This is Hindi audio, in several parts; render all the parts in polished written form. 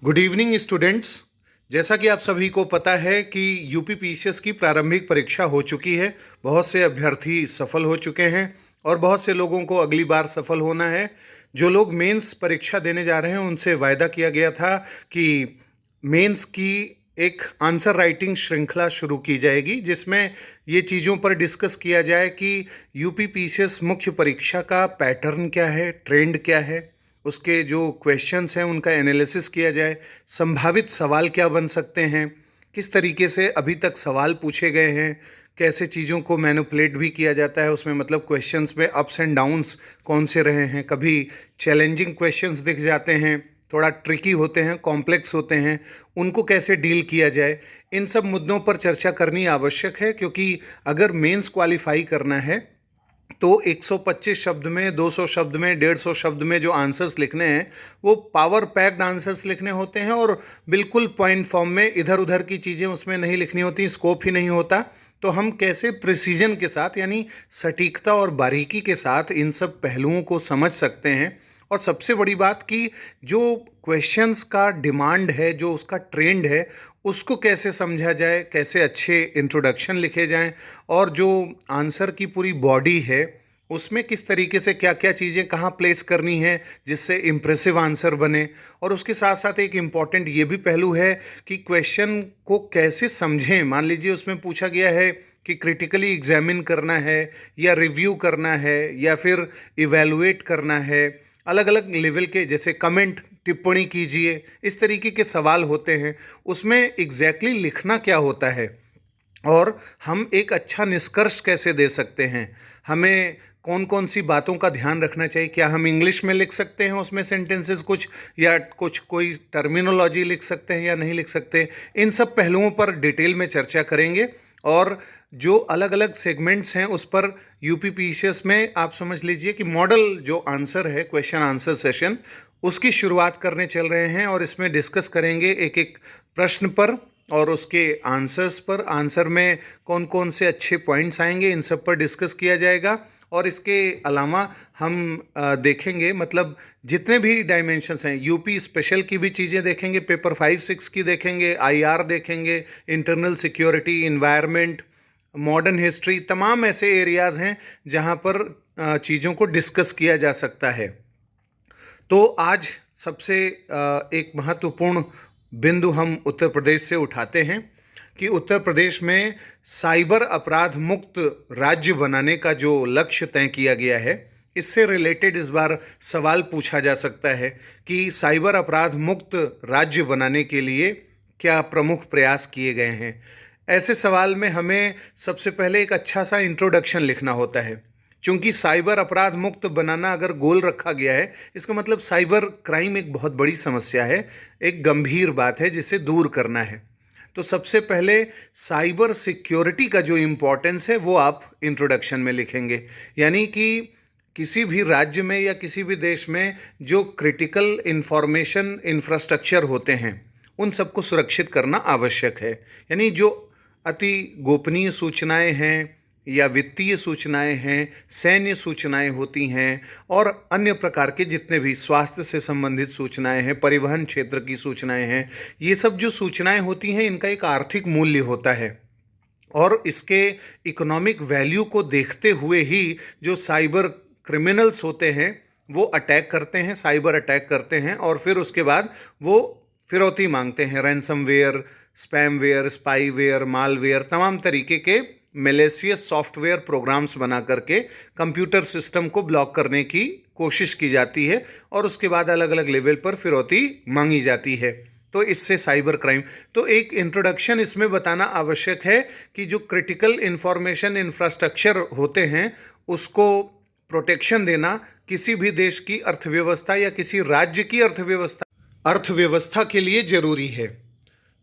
Good evening students. जैसा कि आप सभी को पता है कि यूपी पीसीएस की प्रारंभिक परीक्षा हो चुकी है। बहुत से अभ्यर्थी सफल हो चुके हैं और बहुत से लोगों को अगली बार सफल होना है। जो लोग मेंस परीक्षा देने जा रहे हैं उनसे वायदा किया गया था कि मेंस की एक आंसर राइटिंग श्रृंखला शुरू की जाएगी, जिसमें ये चीज़ों पर डिस्कस किया जाए कि यूपी पीसीएस मुख्य परीक्षा का पैटर्न क्या है, ट्रेंड क्या है, उसके जो क्वेश्चंस हैं उनका एनालिसिस किया जाए, संभावित सवाल क्या बन सकते हैं, किस तरीके से अभी तक सवाल पूछे गए हैं, कैसे चीज़ों को मैनिपुलेट भी किया जाता है उसमें, मतलब क्वेश्चंस में अप्स एंड डाउन्स कौन से रहे हैं, कभी चैलेंजिंग क्वेश्चंस दिख जाते हैं, थोड़ा ट्रिकी होते हैं, कॉम्प्लेक्स होते हैं, उनको कैसे डील किया जाए। इन सब मुद्दों पर चर्चा करनी आवश्यक है, क्योंकि अगर मेंस क्वालिफाई करना है तो 125 शब्द में, 200 शब्द में, 150 शब्द में जो आंसर्स लिखने हैं वो पावर पैक्ड आंसर्स लिखने होते हैं और बिल्कुल पॉइंट फॉर्म में इधर उधर की चीज़ें उसमें नहीं लिखनी होती, स्कोप ही नहीं होता। तो हम कैसे प्रिसीजन के साथ, यानी सटीकता और बारीकी के साथ इन सब पहलुओं को समझ सकते हैं। और सबसे बड़ी बात कि जो क्वेश्चंस का डिमांड है, जो उसका ट्रेंड है, उसको कैसे समझा जाए, कैसे अच्छे इंट्रोडक्शन लिखे जाएं, और जो आंसर की पूरी बॉडी है उसमें किस तरीके से क्या क्या चीज़ें कहाँ प्लेस करनी है जिससे इम्प्रेसिव आंसर बने। और उसके साथ साथ एक इम्पॉर्टेंट ये भी पहलू है कि क्वेश्चन को कैसे समझें। मान लीजिए उसमें पूछा गया है कि क्रिटिकली एग्जामिन करना है या रिव्यू करना है या फिर इवेलुएट करना है, अलग अलग लेवल के, जैसे कमेंट, टिप्पणी कीजिए, इस तरीके के सवाल होते हैं। उसमें एग्जैक्टली लिखना क्या होता है और हम एक अच्छा निष्कर्ष कैसे दे सकते हैं, हमें कौन कौन सी बातों का ध्यान रखना चाहिए। क्या हम इंग्लिश में लिख सकते हैं उसमें सेंटेंसेस कुछ, या कुछ कोई टर्मिनोलॉजी लिख सकते हैं या नहीं लिख सकते। इन सब पहलुओं पर डिटेल में चर्चा करेंगे। और जो अलग अलग सेगमेंट्स हैं उस पर यूपी पीसीएस में आप समझ लीजिए कि मॉडल जो आंसर है, क्वेश्चन आंसर सेशन, उसकी शुरुआत करने चल रहे हैं। और इसमें डिस्कस करेंगे एक एक प्रश्न पर और उसके आंसर्स पर, आंसर में कौन कौन से अच्छे पॉइंट्स आएंगे, इन सब पर डिस्कस किया जाएगा। और इसके अलावा हम देखेंगे, मतलब जितने भी डायमेंशंस हैं, यूपी स्पेशल की भी चीज़ें देखेंगे, पेपर 5-6 की देखेंगे, आईआर देखेंगे, internal security, environment, modern history, तमाम ऐसे एरियाज़ हैं जहां पर चीज़ों को डिस्कस किया जा सकता है। तो आज सबसे एक महत्वपूर्ण बिंदु हम उत्तर प्रदेश से उठाते हैं कि उत्तर प्रदेश में साइबर अपराध मुक्त राज्य बनाने का जो लक्ष्य तय किया गया है, इससे रिलेटेड इस बार सवाल पूछा जा सकता है कि साइबर अपराध मुक्त राज्य बनाने के लिए क्या प्रमुख प्रयास किए गए हैं। ऐसे सवाल में हमें सबसे पहले एक अच्छा सा इंट्रोडक्शन लिखना होता है, क्योंकि साइबर अपराध मुक्त बनाना अगर गोल रखा गया है, इसका मतलब साइबर क्राइम एक बहुत बड़ी समस्या है, एक गंभीर बात है जिसे दूर करना है। तो सबसे पहले साइबर सिक्योरिटी का जो इम्पोर्टेंस है वो आप इंट्रोडक्शन में लिखेंगे। यानी कि किसी भी राज्य में या किसी भी देश में जो क्रिटिकल इंफॉर्मेशन इंफ्रास्ट्रक्चर होते हैं उन सबको सुरक्षित करना आवश्यक है। यानी जो अति गोपनीय सूचनाएं हैं या वित्तीय सूचनाएं हैं, सैन्य सूचनाएं होती हैं, और अन्य प्रकार के जितने भी स्वास्थ्य से संबंधित सूचनाएं हैं, परिवहन क्षेत्र की सूचनाएं हैं, ये सब जो सूचनाएं होती हैं इनका एक आर्थिक मूल्य होता है। और इसके इकोनॉमिक वैल्यू को देखते हुए ही जो साइबर क्रिमिनल्स होते हैं वो अटैक करते हैं, साइबर अटैक करते हैं, और फिर उसके बाद वो फिरौती मांगते हैं। रैंसमवेयर, स्पैमवेयर, स्पाईवेयर, मालवेयर, तमाम तरीके के मैलिशियस सॉफ्टवेयर प्रोग्राम्स बना करके कंप्यूटर सिस्टम को ब्लॉक करने की कोशिश की जाती है और उसके बाद अलग अलग लेवल पर फिरौती मांगी जाती है। तो इससे साइबर क्राइम, तो एक इंट्रोडक्शन इसमें बताना आवश्यक है कि जो क्रिटिकल इंफॉर्मेशन इंफ्रास्ट्रक्चर होते हैं उसको प्रोटेक्शन देना किसी भी देश की अर्थव्यवस्था या किसी राज्य की अर्थव्यवस्था के लिए जरूरी है।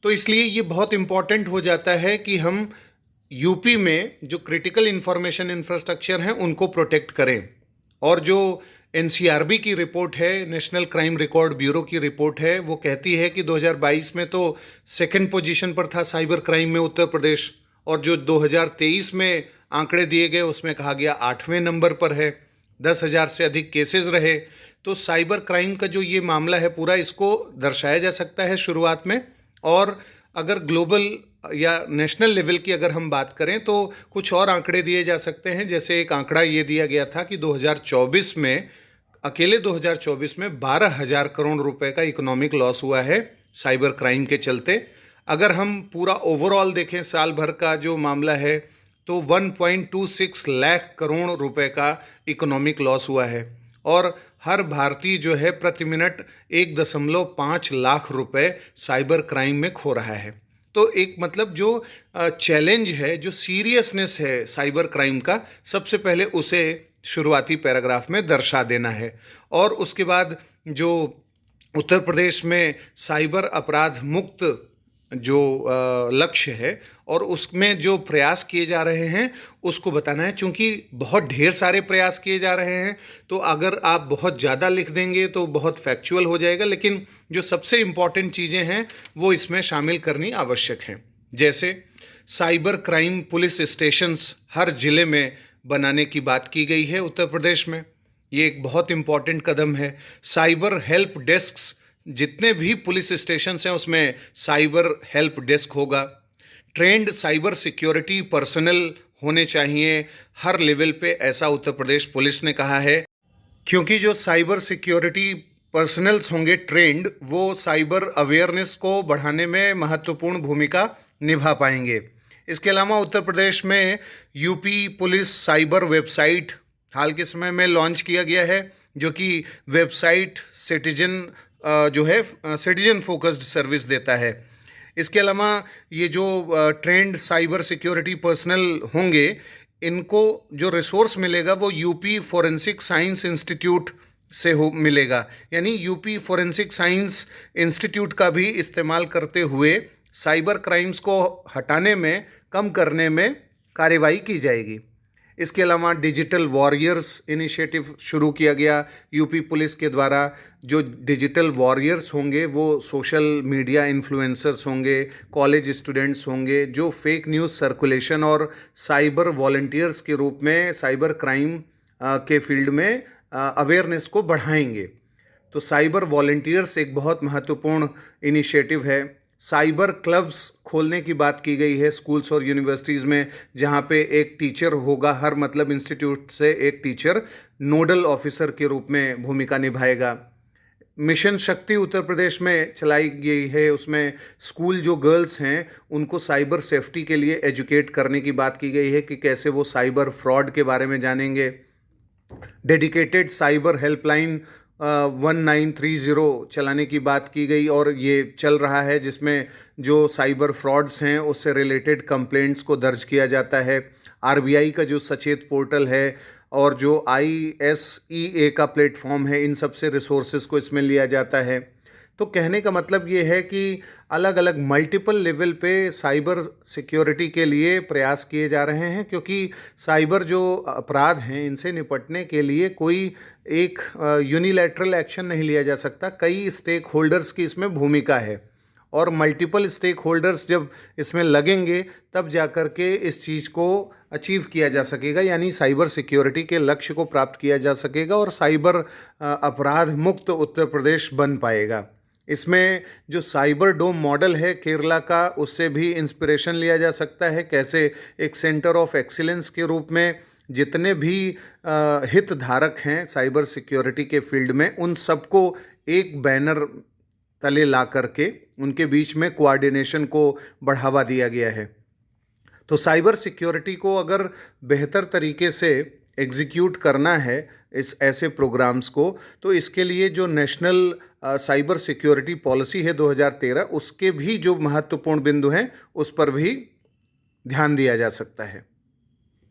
तो इसलिए ये बहुत इंपॉर्टेंट हो जाता है कि हम यूपी में जो क्रिटिकल इंफॉर्मेशन इंफ्रास्ट्रक्चर हैं उनको प्रोटेक्ट करें। और जो एनसीआरबी की रिपोर्ट है, नेशनल क्राइम रिकॉर्ड ब्यूरो की रिपोर्ट है, वो कहती है कि 2022 में तो सेकंड पोजीशन पर था साइबर क्राइम में उत्तर प्रदेश, और जो 2023 में आंकड़े दिए गए उसमें कहा गया 8वें नंबर पर है। 10,000 से अधिक केसेस रहे, तो साइबर क्राइम का जो ये मामला है पूरा, इसको दर्शाया जा सकता है शुरुआत में। और अगर ग्लोबल या नेशनल लेवल की अगर हम बात करें तो कुछ और आंकड़े दिए जा सकते हैं। जैसे एक आंकड़ा ये दिया गया था कि 2024 में, अकेले 2024 में 12,000 करोड़ रुपए का इकोनॉमिक लॉस हुआ है साइबर क्राइम के चलते। अगर हम पूरा ओवरऑल देखें साल भर का जो मामला है, तो 1.26 लाख करोड़ रुपए का इकोनॉमिक लॉस हुआ है। और हर भारतीय जो है प्रति मिनट 1.5 लाख रुपए साइबर क्राइम में खो रहा है। तो एक मतलब जो चैलेंज है, जो सीरियसनेस है साइबर क्राइम का, सबसे पहले उसे शुरुआती पैराग्राफ में दर्शा देना है। और उसके बाद जो उत्तर प्रदेश में साइबर अपराध मुक्त जो लक्ष्य है और उसमें जो प्रयास किए जा रहे हैं उसको बताना है। चूँकि बहुत ढेर सारे प्रयास किए जा रहे हैं, तो अगर आप बहुत ज़्यादा लिख देंगे तो बहुत फैक्चुअल हो जाएगा, लेकिन जो सबसे इम्पॉर्टेंट चीज़ें हैं वो इसमें शामिल करनी आवश्यक हैं। जैसे साइबर क्राइम पुलिस स्टेशंस हर ज़िले में बनाने की बात की गई है उत्तर प्रदेश में। ये एक बहुत इम्पॉर्टेंट कदम है। साइबर हेल्प डेस्क्स, जितने भी पुलिस स्टेशन हैं उसमें साइबर हेल्प डेस्क होगा। ट्रेंड साइबर सिक्योरिटी पर्सनल होने चाहिए हर लेवल पे, ऐसा उत्तर प्रदेश पुलिस ने कहा है। क्योंकि जो साइबर सिक्योरिटी पर्सनल्स होंगे ट्रेंड, वो साइबर अवेयरनेस को बढ़ाने में महत्वपूर्ण भूमिका निभा पाएंगे। इसके अलावा उत्तर प्रदेश में यूपी पुलिस साइबर वेबसाइट हाल के समय में लॉन्च किया गया है, जो कि वेबसाइट सिटीजन फोकस्ड सर्विस देता है। इसके अलावा ये जो ट्रेंड साइबर सिक्योरिटी पर्सनल होंगे, इनको जो रिसोर्स मिलेगा वो यूपी फोरेंसिक साइंस इंस्टीट्यूट से मिलेगा। यानी यूपी फोरेंसिक साइंस इंस्टीट्यूट का भी इस्तेमाल करते हुए साइबर क्राइम्स को हटाने में, कम करने में कार्रवाई की जाएगी। इसके अलावा डिजिटल वॉरियर्स इनिशिएटिव शुरू किया गया यूपी पुलिस के द्वारा। जो डिजिटल वॉरियर्स होंगे वो सोशल मीडिया इन्फ्लुएंसर्स होंगे, कॉलेज स्टूडेंट्स होंगे, जो फेक न्यूज़ सर्कुलेशन और साइबर वॉलंटियर्स के रूप में साइबर क्राइम के फील्ड में अवेयरनेस को बढ़ाएंगे। तो साइबर वॉलंटियर्स एक बहुत महत्वपूर्ण इनिशिएटिव है। साइबर क्लब्स खोलने की बात की गई है स्कूल्स और यूनिवर्सिटीज़ में, जहाँ पे एक टीचर होगा, हर मतलब इंस्टीट्यूट से एक टीचर नोडल ऑफिसर के रूप में भूमिका निभाएगा। मिशन शक्ति उत्तर प्रदेश में चलाई गई है, उसमें स्कूल जो गर्ल्स हैं उनको साइबर सेफ्टी के लिए एजुकेट करने की बात की गई है कि कैसे वो साइबर फ्रॉड के बारे में जानेंगे। डेडिकेटेड साइबर हेल्पलाइन 1930 चलाने की बात की गई और ये चल रहा है, जिसमें जो साइबर फ्रॉड्स हैं उससे रिलेटेड कंप्लेंट्स को दर्ज किया जाता है। आरबीआई का जो सचेत पोर्टल है और जो ISEA का प्लेटफॉर्म है, इन सब से रिसोर्सेज को इसमें लिया जाता है। तो कहने का मतलब ये है कि अलग अलग मल्टीपल लेवल पे साइबर सिक्योरिटी के लिए प्रयास किए जा रहे हैं, क्योंकि साइबर जो अपराध हैं इनसे निपटने के लिए कोई एक यूनिलैटरल एक्शन नहीं लिया जा सकता। कई स्टेक होल्डर्स की इसमें भूमिका है और मल्टीपल स्टेक होल्डर्स जब इसमें लगेंगे तब जाकर के इस चीज़ को अचीव किया जा सकेगा, यानी साइबर सिक्योरिटी के लक्ष्य को प्राप्त किया जा सकेगा और साइबर अपराध मुक्त उत्तर प्रदेश बन पाएगा। इसमें जो साइबर डोम मॉडल है केरला का, उससे भी इंस्पिरेशन लिया जा सकता है। कैसे एक सेंटर ऑफ एक्सीलेंस के रूप में जितने भी हितधारक हैं साइबर सिक्योरिटी के फील्ड में, उन सबको एक बैनर तले ला करके उनके बीच में कोऑर्डिनेशन को बढ़ावा दिया गया है। तो साइबर सिक्योरिटी को अगर बेहतर तरीके से एग्जीक्यूट करना है इस ऐसे प्रोग्राम्स को, तो इसके लिए जो नेशनल साइबर सिक्योरिटी पॉलिसी है 2013, उसके भी जो महत्वपूर्ण बिंदु हैं उस पर भी ध्यान दिया जा सकता है।